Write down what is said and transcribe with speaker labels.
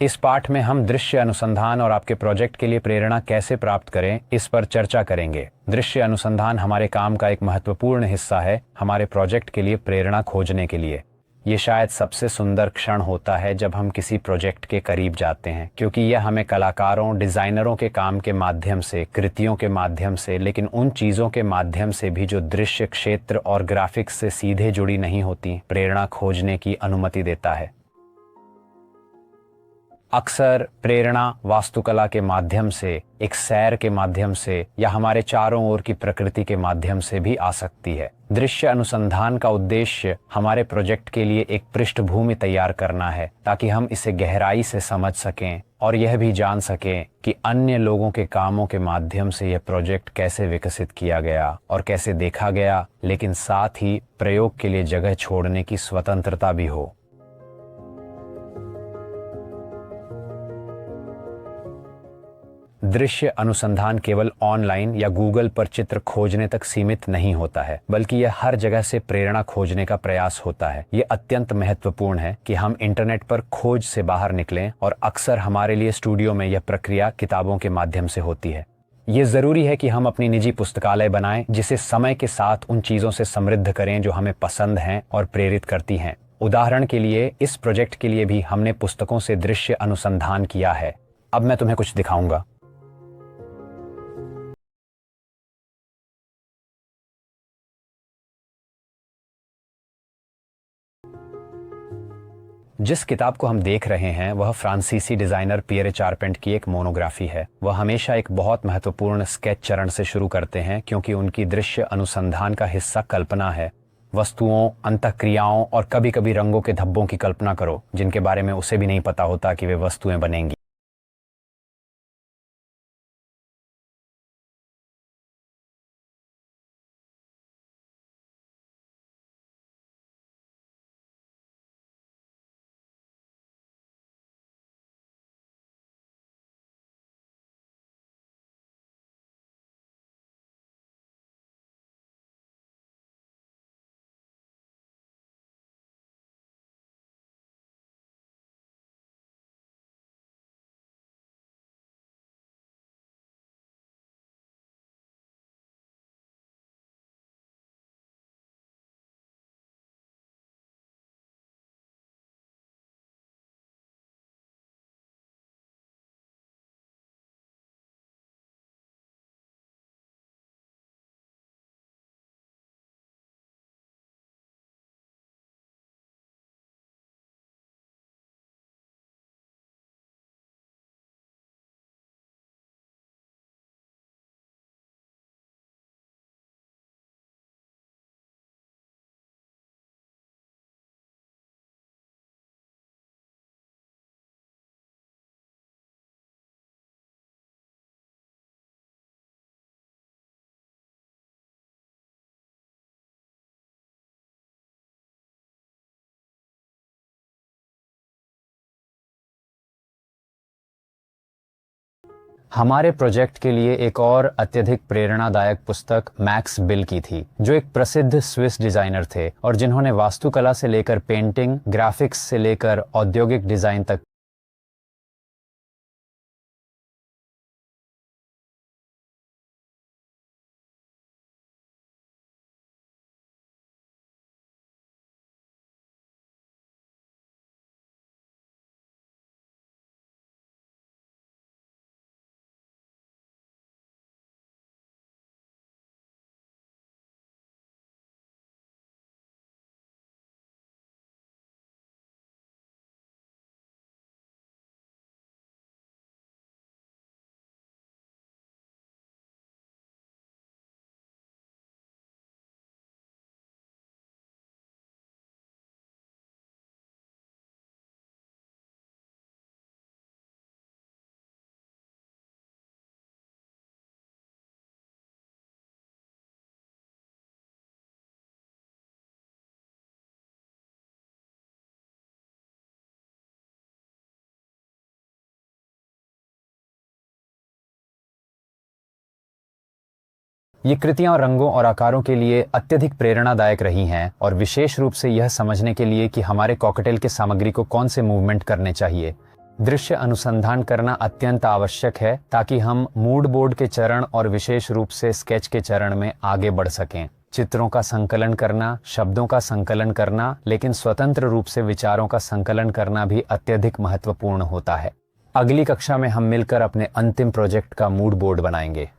Speaker 1: इस पाठ में हम दृश्य अनुसंधान और आपके प्रोजेक्ट के लिए प्रेरणा कैसे प्राप्त करें, इस पर चर्चा करेंगे। दृश्य अनुसंधान हमारे काम का एक महत्वपूर्ण हिस्सा है, हमारे प्रोजेक्ट के लिए प्रेरणा खोजने के लिए। ये शायद सबसे सुंदर क्षण होता है जब हम किसी प्रोजेक्ट के करीब जाते हैं, क्योंकि यह हमें कलाकारों, डिज़ाइनरों के काम के माध्यम से, कृतियों के माध्यम से, लेकिन उन चीज़ों के माध्यम से भी जो दृश्य क्षेत्र और ग्राफिक्स से सीधे जुड़ी नहीं होती, प्रेरणा खोजने की अनुमति देता है। अक्सर प्रेरणा वास्तुकला के माध्यम से, एक सैर के माध्यम से या हमारे चारों ओर की प्रकृति के माध्यम से भी आ सकती है। दृश्य अनुसंधान का उद्देश्य हमारे प्रोजेक्ट के लिए एक पृष्ठभूमि तैयार करना है, ताकि हम इसे गहराई से समझ सकें और यह भी जान सकें कि अन्य लोगों के कामों के माध्यम से यह प्रोजेक्ट कैसे विकसित किया गया और कैसे देखा गया, लेकिन साथ ही प्रयोग के लिए जगह छोड़ने की स्वतंत्रता भी हो। दृश्य अनुसंधान केवल ऑनलाइन या गूगल पर चित्र खोजने तक सीमित नहीं होता है, बल्कि यह हर जगह से प्रेरणा खोजने का प्रयास होता है। ये अत्यंत महत्वपूर्ण है कि हम इंटरनेट पर खोज से बाहर निकलें, और अक्सर हमारे लिए स्टूडियो में यह प्रक्रिया किताबों के माध्यम से होती है। ये ज़रूरी है कि हम अपनी निजी पुस्तकालय बनाएं, जिसे समय के साथ उन चीज़ों से समृद्ध करें जो हमें पसंद हैं और प्रेरित करती हैं। उदाहरण के लिए, इस प्रोजेक्ट के लिए भी हमने पुस्तकों से दृश्य अनुसंधान किया है। अब मैं तुम्हें कुछ दिखाऊंगा। जिस किताब को हम देख रहे हैं वह फ्रांसीसी डिज़ाइनर पियरे चारपेंट की एक मोनोग्राफी है। वह हमेशा एक बहुत महत्वपूर्ण स्केच चरण से शुरू करते हैं, क्योंकि उनकी दृश्य अनुसंधान का हिस्सा कल्पना है। वस्तुओं, अंतःक्रियाओं और कभी कभी रंगों के धब्बों की कल्पना करो, जिनके बारे में उसे भी नहीं पता होता कि वे वस्तुएं बनेंगी। हमारे प्रोजेक्ट के लिए एक और अत्यधिक प्रेरणादायक पुस्तक मैक्स बिल की थी, जो एक प्रसिद्ध स्विस डिजाइनर थे और जिन्होंने वास्तुकला से लेकर पेंटिंग, ग्राफिक्स से लेकर औद्योगिक डिजाइन तक ये कृतियां रंगों और आकारों के लिए अत्यधिक प्रेरणादायक रही हैं, और विशेष रूप से यह समझने के लिए कि हमारे कॉकटेल के सामग्री को कौन से मूवमेंट करने चाहिए। दृश्य अनुसंधान करना अत्यंत आवश्यक है ताकि हम मूड बोर्ड के चरण और विशेष रूप से स्केच के चरण में आगे बढ़ सकें। चित्रों का संकलन करना, शब्दों का संकलन करना, लेकिन स्वतंत्र रूप से विचारों का संकलन करना भी अत्यधिक महत्वपूर्ण होता है। अगली कक्षा में हम मिलकर अपने अंतिम प्रोजेक्ट का मूड बोर्ड बनाएंगे।